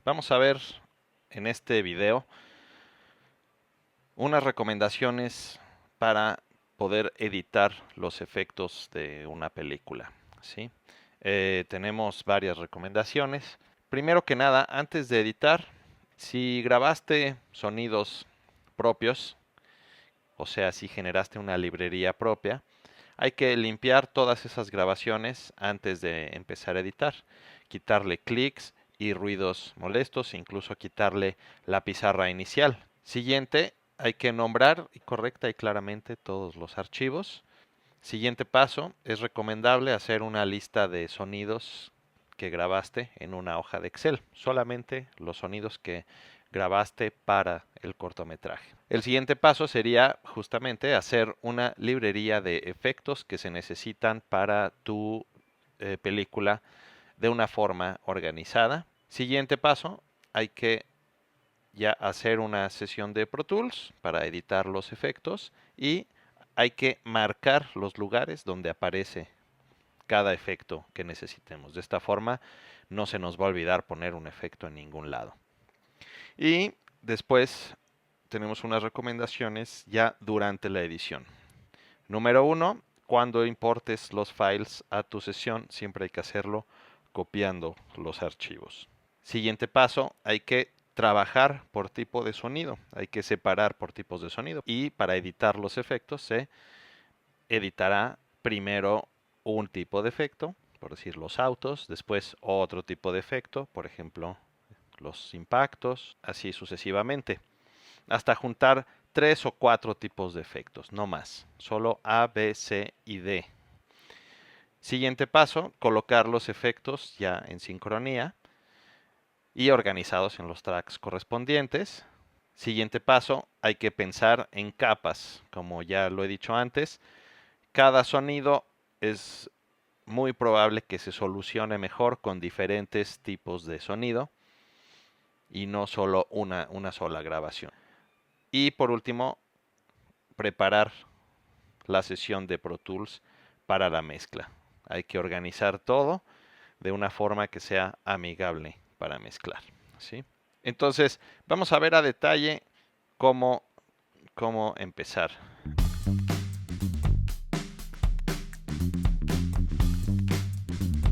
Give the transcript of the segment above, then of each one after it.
Vamos a ver en este video unas recomendaciones para poder editar los efectos de una película, ¿sí? Tenemos varias recomendaciones. Primero que nada, antes de editar, si grabaste sonidos propios, o sea, si generaste una librería propia, hay que limpiar todas esas grabaciones antes de empezar a editar, quitarle clics y ruidos molestos, incluso quitarle la pizarra inicial. Siguiente, hay que nombrar correcta y claramente todos los archivos. Siguiente paso, es recomendable hacer una lista de sonidos que grabaste en una hoja de Excel, solamente los sonidos que grabaste para el cortometraje. El siguiente paso sería justamente hacer una librería de efectos que se necesitan para tu película de una forma organizada. Siguiente paso, hay que ya hacer una sesión de Pro Tools para editar los efectos y hay que marcar los lugares donde aparece cada efecto que necesitemos. De esta forma no se nos va a olvidar poner un efecto en ningún lado. Y después tenemos unas recomendaciones ya durante la edición. Número 1, cuando importes los files a tu sesión, siempre hay que hacerlo copiando los archivos. Siguiente paso, hay que trabajar por tipo de sonido, hay que separar por tipos de sonido. Y para editar los efectos se editará primero un tipo de efecto, por decir los autos, después otro tipo de efecto, por ejemplo los impactos, así sucesivamente, hasta juntar 3 o 4 tipos de efectos, no más, solo A, B, C y D. Siguiente paso, colocar los efectos ya en sincronía y organizados en los tracks correspondientes. Siguiente paso, hay que pensar en capas, como ya lo he dicho antes. Cada sonido es muy probable que se solucione mejor con diferentes tipos de sonido y no solo una sola grabación. Y por último, preparar la sesión de Pro Tools para la mezcla. Hay que organizar todo de una forma que sea amigable para mezclar, ¿sí? Entonces, vamos a ver a detalle cómo empezar.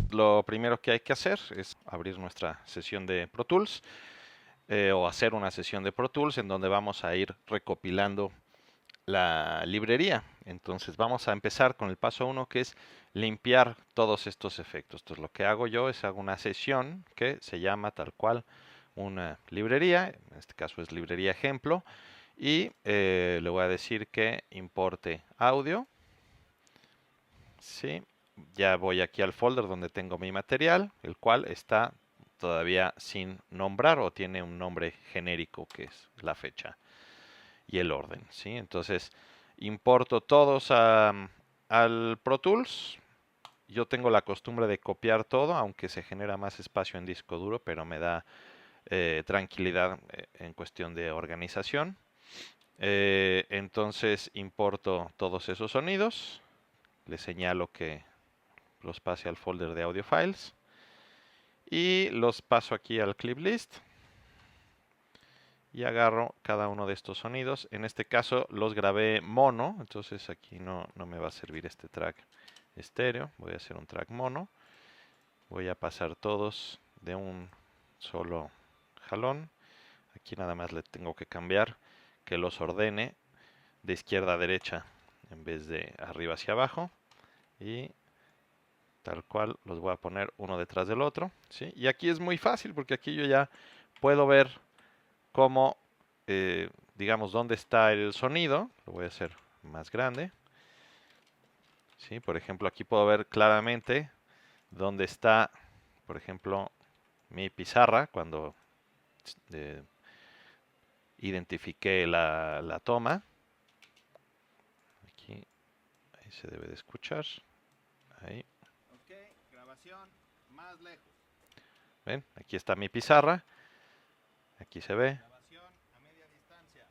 Lo primero que hay que hacer es abrir nuestra sesión de Pro Tools o hacer una sesión de Pro Tools en donde vamos a ir recopilando la librería. Entonces vamos a empezar con el paso 1, que es limpiar todos estos efectos. Entonces lo que hago yo es hago una sesión que se llama tal cual una librería, en este caso es librería ejemplo, y le voy a decir que importe audio. Sí, ya voy aquí al folder donde tengo mi material, el cual está todavía sin nombrar o tiene un nombre genérico que es la fecha y el orden, ¿sí? Entonces importo todos al Pro Tools. Yo tengo la costumbre de copiar todo, aunque se genera más espacio en disco duro, pero me da tranquilidad en cuestión de organización. Entonces importo todos esos sonidos, le señalo que los pase al folder de audio files y los paso aquí al clip list y agarro cada uno de estos sonidos. En este caso los grabé mono, entonces aquí no me va a servir este track estéreo. Voy a hacer un track mono. Voy a pasar todos de un solo jalón. Aquí nada más le tengo que cambiar que los ordene de izquierda a derecha en vez de arriba hacia abajo. Y tal cual los voy a poner uno detrás del otro, ¿sí? Y aquí es muy fácil porque aquí yo ya puedo ver cómo, digamos, dónde está el sonido. Lo voy a hacer más grande. ¿Sí? Por ejemplo, aquí puedo ver claramente dónde está, por ejemplo, mi pizarra cuando identifiqué la toma. Aquí, ahí se debe de escuchar. Ahí. Ok, grabación más lejos. ¿Ven? Aquí está mi pizarra. Aquí se ve. Grabación a media distancia.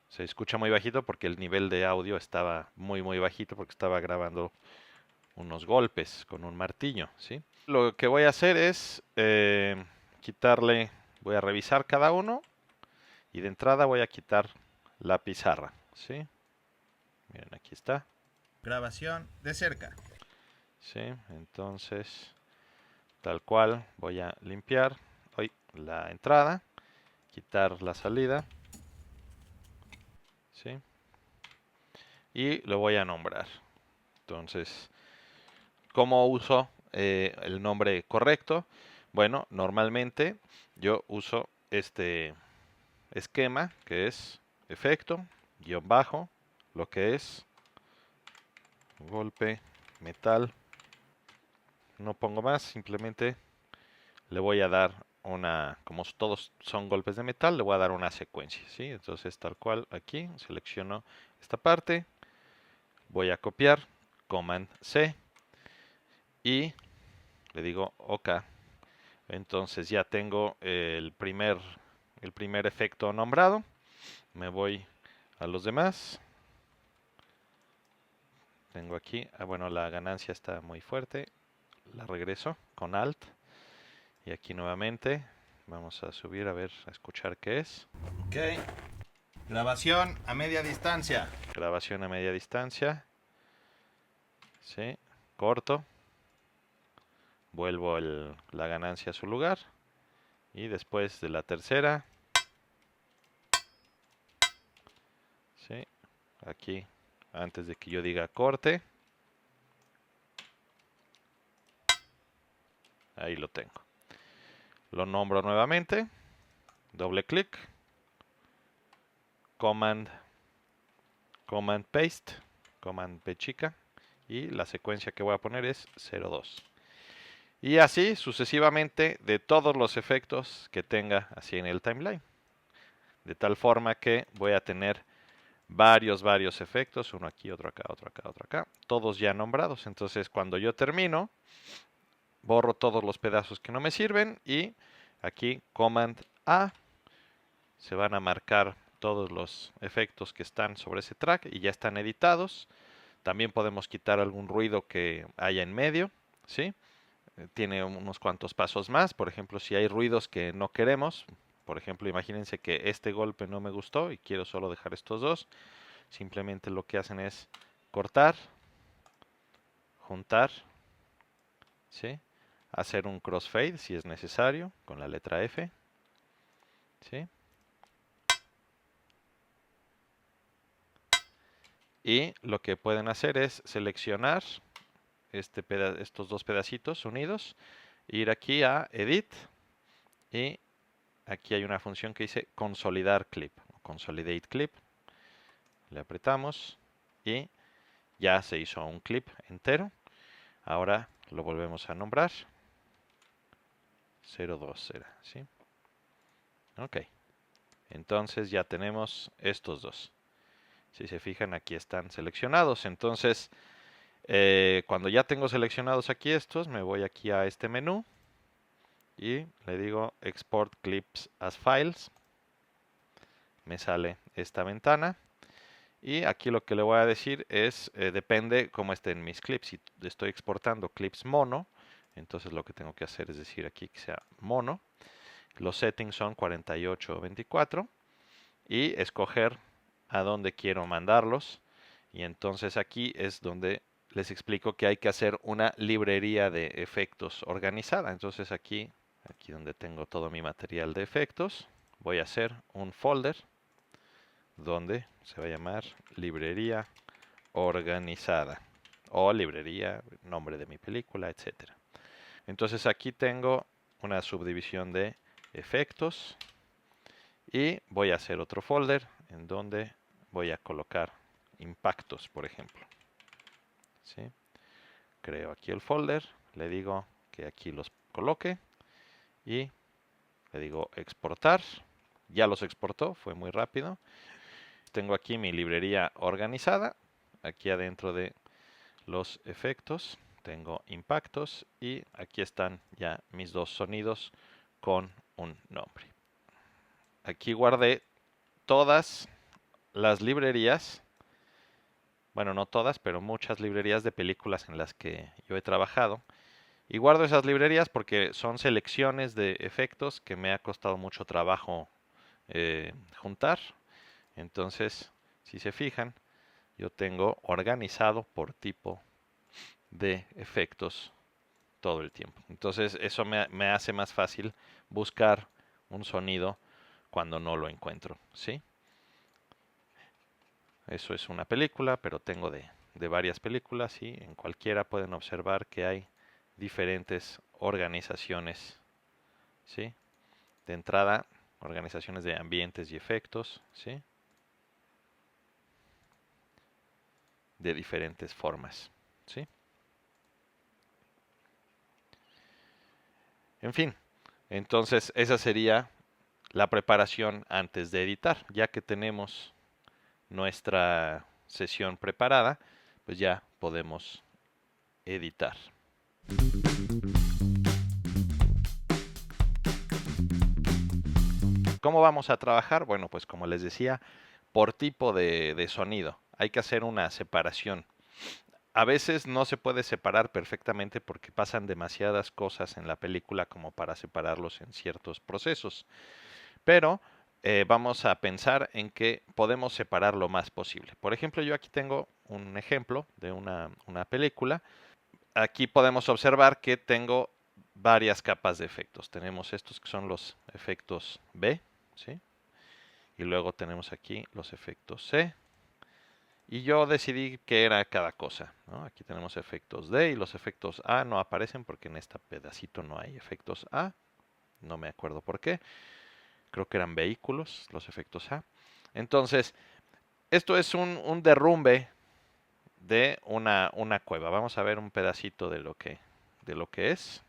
Se escucha muy bajito porque el nivel de audio estaba muy bajito porque estaba grabando unos golpes con un martillo, ¿sí? Lo que voy a hacer es quitarle Voy a revisar cada uno y de entrada voy a quitar la pizarra, ¿sí? Miren, aquí está. Grabación de cerca. Sí, entonces tal cual voy a limpiar hoy la entrada, quitar la salida, ¿sí? Y lo voy a nombrar. Entonces, ¿cómo uso el nombre correcto? Bueno, normalmente yo uso este esquema que es efecto, guión bajo, lo que es golpe, metal. No pongo más, simplemente le voy a dar una, como todos son golpes de metal, le voy a dar una secuencia, ¿sí? Entonces tal cual aquí, selecciono esta parte, voy a copiar, Command C y le digo OK. Entonces ya tengo el primer efecto nombrado. Me voy a los demás. Tengo aquí, bueno, la ganancia está muy fuerte. La regreso con Alt. Y aquí nuevamente vamos a subir a ver, a escuchar qué es. Ok. Grabación a media distancia. Grabación a media distancia. Sí, corto. Vuelvo la ganancia a su lugar. Y después de la tercera. Sí, aquí, antes de que yo diga corte. Ahí lo tengo. Lo nombro nuevamente. Doble clic. Command Paste. Command P chica. Y la secuencia que voy a poner es 02. Y así sucesivamente de todos los efectos que tenga así en el timeline. De tal forma que voy a tener varios efectos, uno aquí, otro acá, otro acá, otro acá, todos ya nombrados. Entonces cuando yo termino, borro todos los pedazos que no me sirven y aquí Command A, se van a marcar todos los efectos que están sobre ese track y ya están editados. También podemos quitar algún ruido que haya en medio, ¿sí? Tiene unos cuantos pasos más. Por ejemplo, si hay ruidos que no queremos, por ejemplo, imagínense que este golpe no me gustó y quiero solo dejar estos dos. Simplemente lo que hacen es cortar, juntar, ¿sí? Hacer un crossfade si es necesario con la letra F, ¿sí? Y lo que pueden hacer es seleccionar estos dos pedacitos unidos, ir aquí a Edit y aquí hay una función que dice consolidar clip, consolidate clip. Le apretamos y ya se hizo un clip entero. Ahora lo volvemos a nombrar. 02 será, ¿sí? Ok. Entonces ya tenemos estos dos. Si se fijan, aquí están seleccionados. Entonces, cuando ya tengo seleccionados aquí estos, me voy aquí a este menú y le digo Export Clips as Files. Me sale esta ventana. Y aquí lo que le voy a decir es, depende cómo estén mis clips. Si estoy exportando clips mono, entonces lo que tengo que hacer es decir aquí que sea mono. Los settings son 48-24 y escoger a dónde quiero mandarlos. Y entonces aquí es donde les explico que hay que hacer una librería de efectos organizada. Entonces aquí donde tengo todo mi material de efectos, voy a hacer un folder donde se va a llamar librería organizada o librería, nombre de mi película, etcétera. Entonces aquí tengo una subdivisión de efectos y voy a hacer otro folder en donde voy a colocar impactos, por ejemplo. ¿Sí? Creo aquí el folder, le digo que aquí los coloque y le digo exportar. Ya los exportó, fue muy rápido. Tengo aquí mi librería organizada. Aquí adentro de los efectos tengo impactos y aquí están ya mis dos sonidos con un nombre. Aquí guardé todas las librerías, bueno, no todas, pero muchas librerías de películas en las que yo he trabajado Y guardo esas librerías porque son selecciones de efectos que me ha costado mucho trabajo juntar. Entonces, si se fijan, yo tengo organizado por tipo de efectos todo el tiempo. Entonces, eso me hace más fácil buscar un sonido cuando no lo encuentro, ¿sí? Eso es una película, pero tengo de varias películas y en cualquiera pueden observar que hay diferentes organizaciones, ¿sí? De entrada, organizaciones de ambientes y efectos, ¿sí? De diferentes formas, ¿sí? En fin, entonces esa sería la preparación antes de editar. Ya que tenemos nuestra sesión preparada, pues ya podemos editar. ¿Cómo vamos a trabajar? Bueno, pues como les decía, por tipo de sonido. Hay que hacer una separación. A veces no se puede separar perfectamente porque pasan demasiadas cosas en la película como para separarlos en ciertos procesos. Pero vamos a pensar en que podemos separar lo más posible. Por ejemplo, yo aquí tengo un ejemplo de una película. Aquí podemos observar que tengo varias capas de efectos. Tenemos estos que son los efectos B, ¿sí? Y luego tenemos aquí los efectos C. Y yo decidí qué era cada cosa, ¿no? Aquí tenemos efectos D y los efectos A no aparecen porque en este pedacito no hay efectos A. No me acuerdo por qué. Creo que eran vehículos, los efectos A. Entonces, esto es un derrumbe de una cueva. Vamos a ver un pedacito de lo que es.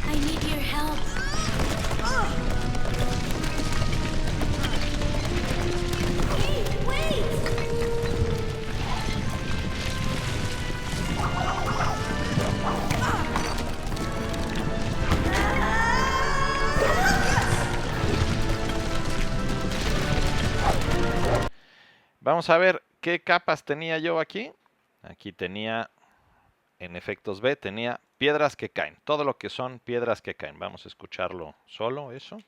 I need your help. Hey, wait! Vamos a ver qué capas tenía yo aquí. Aquí tenía, en efectos B, tenía piedras que caen. Todo lo que son piedras que caen. Vamos a escucharlo solo, eso.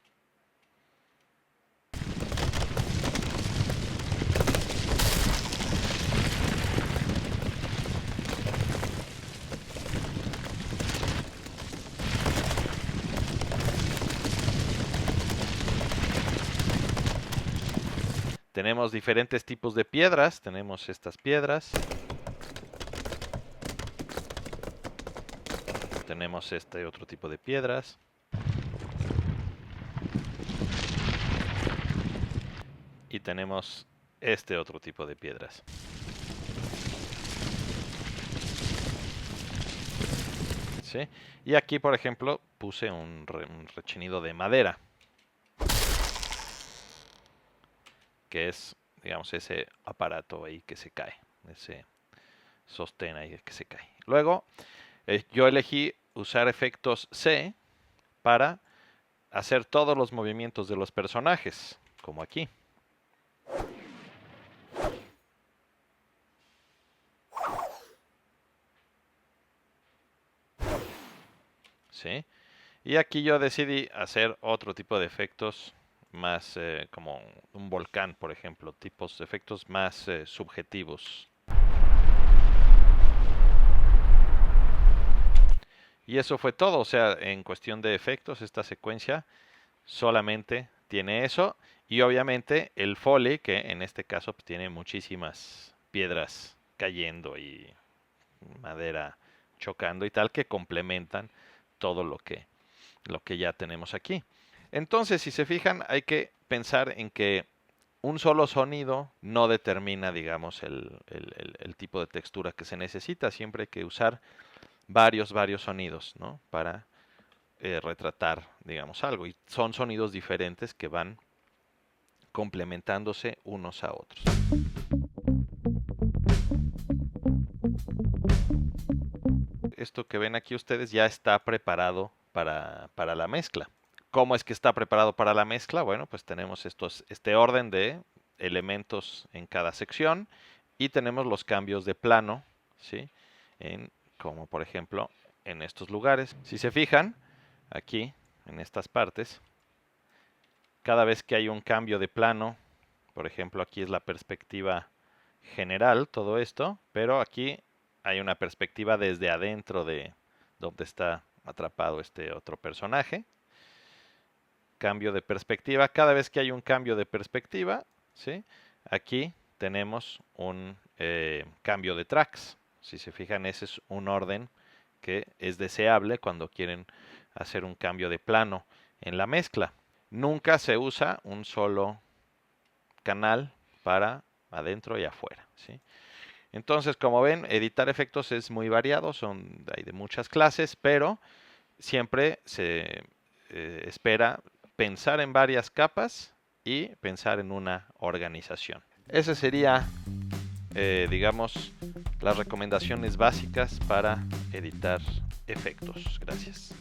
Tenemos diferentes tipos de piedras. Tenemos estas piedras. Tenemos este otro tipo de piedras. Y tenemos este otro tipo de piedras. ¿Sí? Y aquí, por ejemplo, puse un rechinido de madera. Que es, digamos, ese aparato ahí que se cae. Ese sostén ahí que se cae. Luego, yo elegí usar efectos C para hacer todos los movimientos de los personajes, como aquí. ¿Sí? Y aquí yo decidí hacer otro tipo de efectos más como un volcán, por ejemplo, tipos de efectos más subjetivos. Y eso fue todo, o sea, en cuestión de efectos, esta secuencia solamente tiene eso y obviamente el Foley, que en este caso pues, tiene muchísimas piedras cayendo y madera chocando y tal, que complementan todo lo que ya tenemos aquí. Entonces, si se fijan, hay que pensar en que un solo sonido no determina, digamos, el tipo de textura que se necesita. Siempre hay que usar varios sonidos, ¿no? Para retratar, digamos, algo. Y son sonidos diferentes que van complementándose unos a otros. Esto que ven aquí ustedes ya está preparado para la mezcla. ¿Cómo es que está preparado para la mezcla? Bueno, pues tenemos este orden de elementos en cada sección y tenemos los cambios de plano, ¿sí? Como por ejemplo en estos lugares. Si se fijan, aquí en estas partes, cada vez que hay un cambio de plano, por ejemplo aquí es la perspectiva general, todo esto, pero aquí hay una perspectiva desde adentro de donde está atrapado este otro personaje. Cambio de perspectiva. Cada vez que hay un cambio de perspectiva, ¿sí? Aquí tenemos un cambio de tracks. Si se fijan, ese es un orden que es deseable cuando quieren hacer un cambio de plano en la mezcla. Nunca se usa un solo canal para adentro y afuera, ¿sí? Entonces, como ven, editar efectos es muy variado, hay de muchas clases, pero siempre se espera pensar en varias capas y pensar en una organización. Ese sería, digamos, las recomendaciones básicas para editar efectos. Gracias.